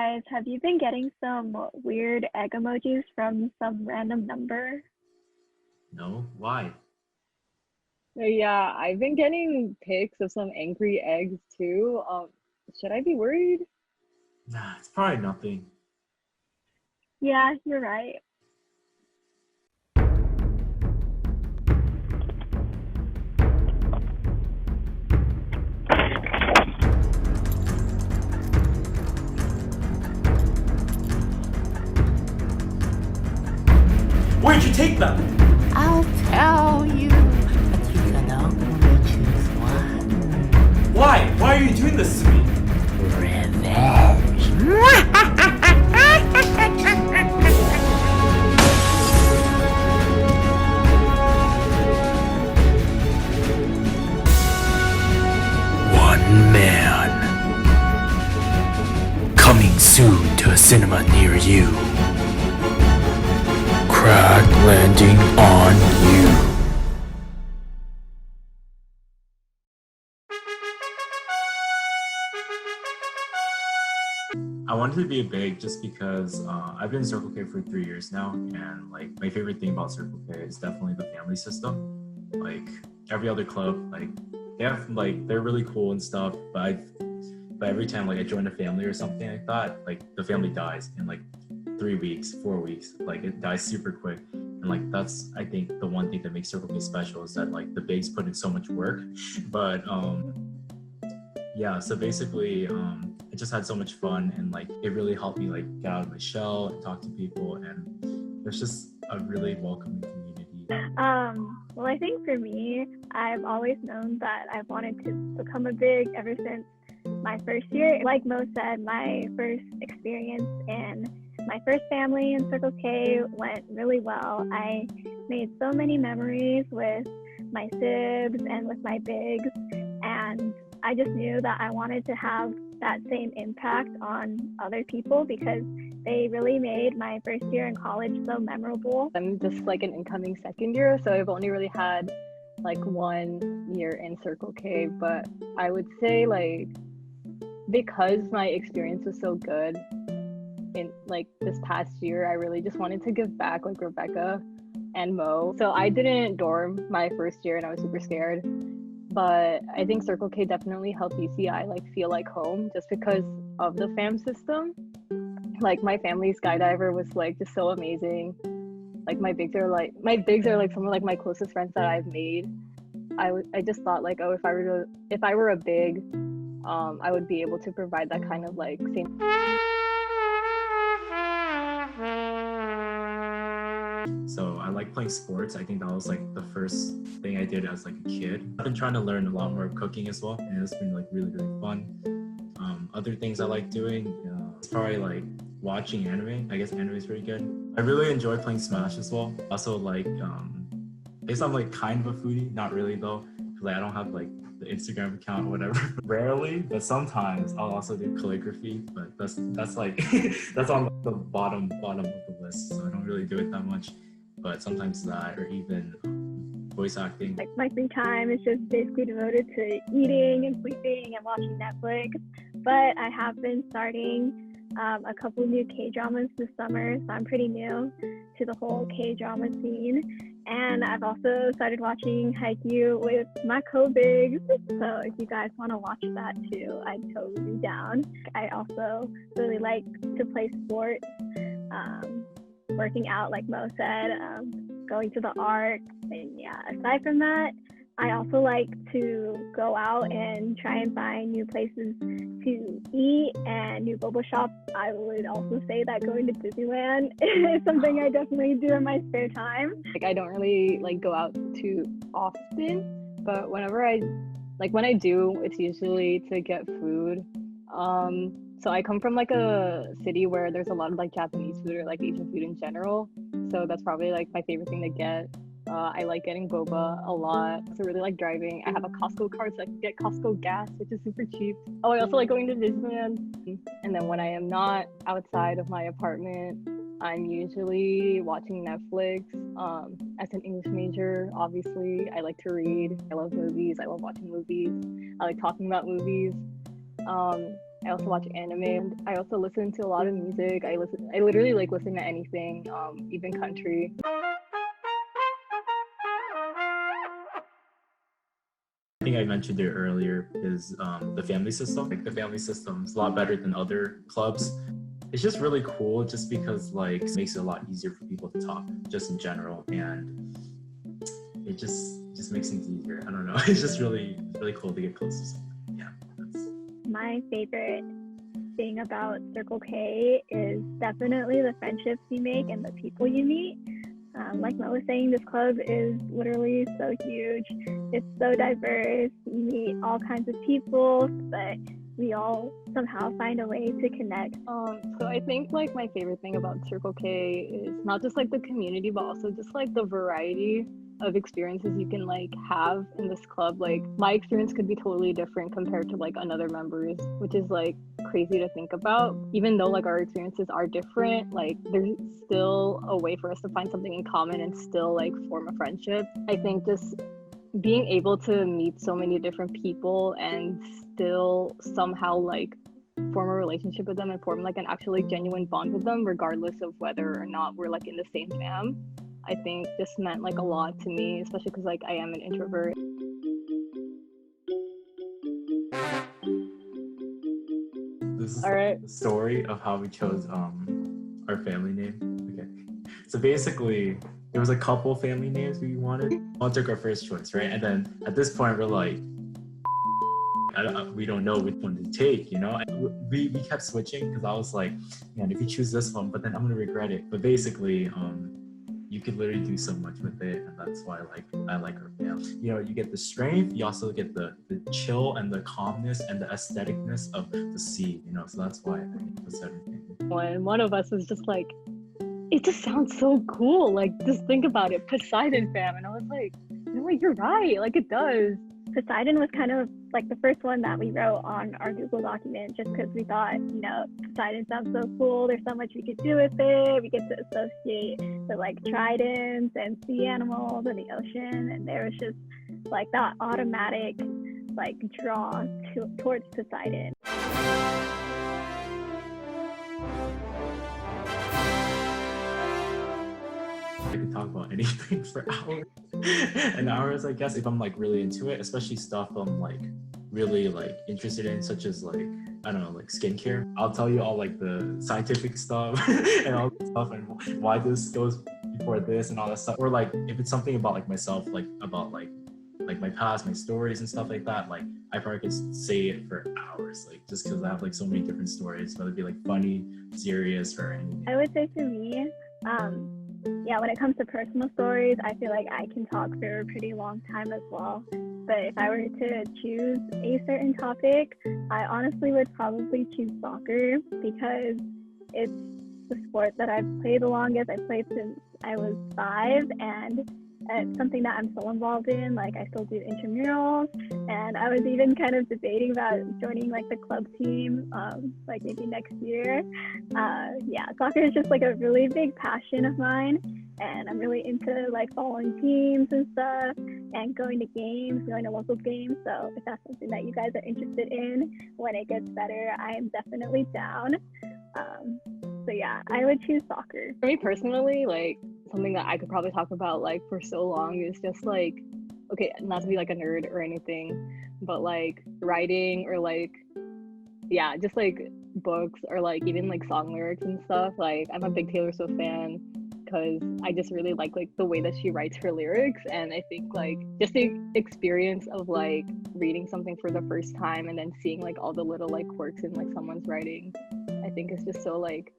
guys, have you been getting some weird egg emojis from some random number? No? Why? Yeah, I've been getting pics of some angry eggs too. Should I be worried? Nah, it's probably nothing. Yeah, you're right. Where'd you take them? I'll tell you, but you can only choose one. Why? Why are you doing this to me? Revenge. One man. Coming soon to a cinema near you. Crack landing on you. I wanted to be a big just because I've been in Circle K for 3 years now, and like my favorite thing about Circle K is definitely the family system. Like every other club, like they have like they're really cool and stuff, but every time like I join a family or something like that, like the family dies in like 3 weeks, 4 weeks, like it dies super quick. And like that's I think the one thing that makes Circle K special is that like the bigs put in so much work. But yeah, so basically I just had so much fun, and like it really helped me like get out of my shell and talk to people, and there's just a really welcoming community. Well, I think for me, I've always known that I've wanted to become a big ever since my first year. Like Mo said, my first experience in my first family in Circle K went really well. I made so many memories with my sibs and with my bigs, and I just knew that I wanted to have that same impact on other people because they really made my first year in college so memorable. I'm just like an incoming second year, so I've only really had like 1 year in Circle K, but I would say like because my experience was so good in like this past year, I really just wanted to give back like Rebecca and Mo. So I didn't dorm my first year and I was super scared. But I think Circle K definitely helped UCI like feel like home just because of the fam system. Like my family skydiver was like just so amazing. Like my bigs are like some of like my closest friends that I've made. I just thought like, oh, if I were a big, I would be able to provide that kind of like same. So I like playing sports. I think that was like the first thing I did as like a kid. I've been trying to learn a lot more of cooking as well, and it's been like really, really fun. Other things I like doing, it's probably like watching anime. I guess anime is pretty good. I really enjoy playing Smash as well. Also like, I guess I'm like kind of a foodie, not really though, because like, I don't have like the Instagram account or whatever. Rarely, but sometimes I'll also do calligraphy, but that's like that's on the bottom of the list, so I don't really do it that much. But sometimes that, or even voice acting. Like my free time is just basically devoted to eating and sleeping and watching Netflix. But I have been starting a couple new K-dramas this summer, so I'm pretty new to the whole K-drama scene. And I've also started watching Haikyuu with my co-bigs, so if you guys want to watch that too, I'd totally be down. I also really like to play sports, working out like Mo said, going to the art, and yeah, aside from that, I also like to go out and try and find new places to eat and new boba shops. I would also say that going to Disneyland is something I definitely do in my spare time. Like I don't really like go out too often, but when I do, it's usually to get food. So I come from like a city where there's a lot of like Japanese food or like Asian food in general. So that's probably like my favorite thing to get. I like getting boba a lot. So I really like driving. I have a Costco card, so I can get Costco gas, which is super cheap. Oh, I also like going to Disneyland. And then when I am not outside of my apartment, I'm usually watching Netflix. As an English major, obviously, I like to read. I love movies. I love watching movies. I like talking about movies. I also watch anime. I also listen to a lot of music. I literally like listen to anything, even country. I think I mentioned it earlier is the family system. Like the family system is a lot better than other clubs. It's just really cool just because like it makes it a lot easier for people to talk just in general, and it just makes things easier. I don't know. It's just really cool to get close to something. Yeah. My favorite thing about Circle K is definitely the friendships you make and the people you meet. Like Mo was saying, this club is literally so huge. It's so diverse. You meet all kinds of people, but we all somehow find a way to connect. So I think like my favorite thing about Circle K is not just like the community, but also just like the variety of experiences you can like have in this club. Like my experience could be totally different compared to like another members, which is like crazy to think about. Even though like our experiences are different, like there's still a way for us to find something in common and still like form a friendship. I think just being able to meet so many different people and still somehow like form a relationship with them and form like an actually genuine bond with them, regardless of whether or not we're like in the same fam, I think just meant like a lot to me, especially because like I am an introvert. This is All right. the story of how we chose our family name. Okay. So basically there was a couple family names we wanted. One took our first choice, right? And then at this point we're like, we don't know which one to take, you know? And we kept switching because I was like, man, if you choose this one, but then I'm gonna regret it. But basically, you could literally do so much with it, and that's why I like our family. You know, you get the strength, you also get the chill and the calmness and the aestheticness of the sea, you know? So that's why I think that's everything. When one of us was just like, it just sounds so cool. Like, just think about it, Poseidon fam. And I was like, you know what, you're right. Like, it does. Poseidon was kind of like the first one that we wrote on our Google document just because we thought, you know, Poseidon sounds so cool. There's so much we could do with it. We get to associate with like tridents and sea animals and the ocean. And there was just like that automatic like draw towards Poseidon. I could talk about anything for hours and hours, I guess, if I'm like really into it, especially stuff I'm like really like interested in, such as like, I don't know, like skincare. I'll tell you all like the scientific stuff and all that stuff and why this goes before this and all that stuff. Or like if it's something about like myself, like about like my past, my stories and stuff like that, like I probably could say it for hours, like just because I have like so many different stories, whether it be like funny, serious, or anything. I would say for me, yeah, when it comes to personal stories, I feel like I can talk for a pretty long time as well. But if I were to choose a certain topic, I honestly would probably choose soccer because it's the sport that I've played the longest. I played since I was 5, and it's something that I'm so involved in. Like, I still do intramurals, and I was even kind of debating about joining like the club team, like maybe next year. Yeah, soccer is just like a really big passion of mine, and I'm really into like following teams and stuff and going to games, going to local games. So if that's something that you guys are interested in when it gets better, I am definitely down. So yeah, I would choose soccer. For me personally, like something that I could probably talk about like for so long is just like, okay, not to be like a nerd or anything, but like writing or like, yeah, just like books or like even like song lyrics and stuff. Like I'm a big Taylor Swift fan because I just really like the way that she writes her lyrics, and I think like just the experience of like reading something for the first time and then seeing like all the little like quirks in like someone's writing, I think is just so like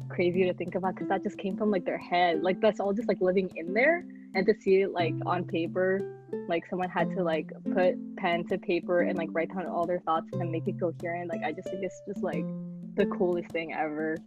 crazy to think about because that just came from like their head. Like that's all just like living in there, and to see it like on paper, like someone had to like put pen to paper and like write down all their thoughts and then make it coherent. Like I just think it's just like the coolest thing ever.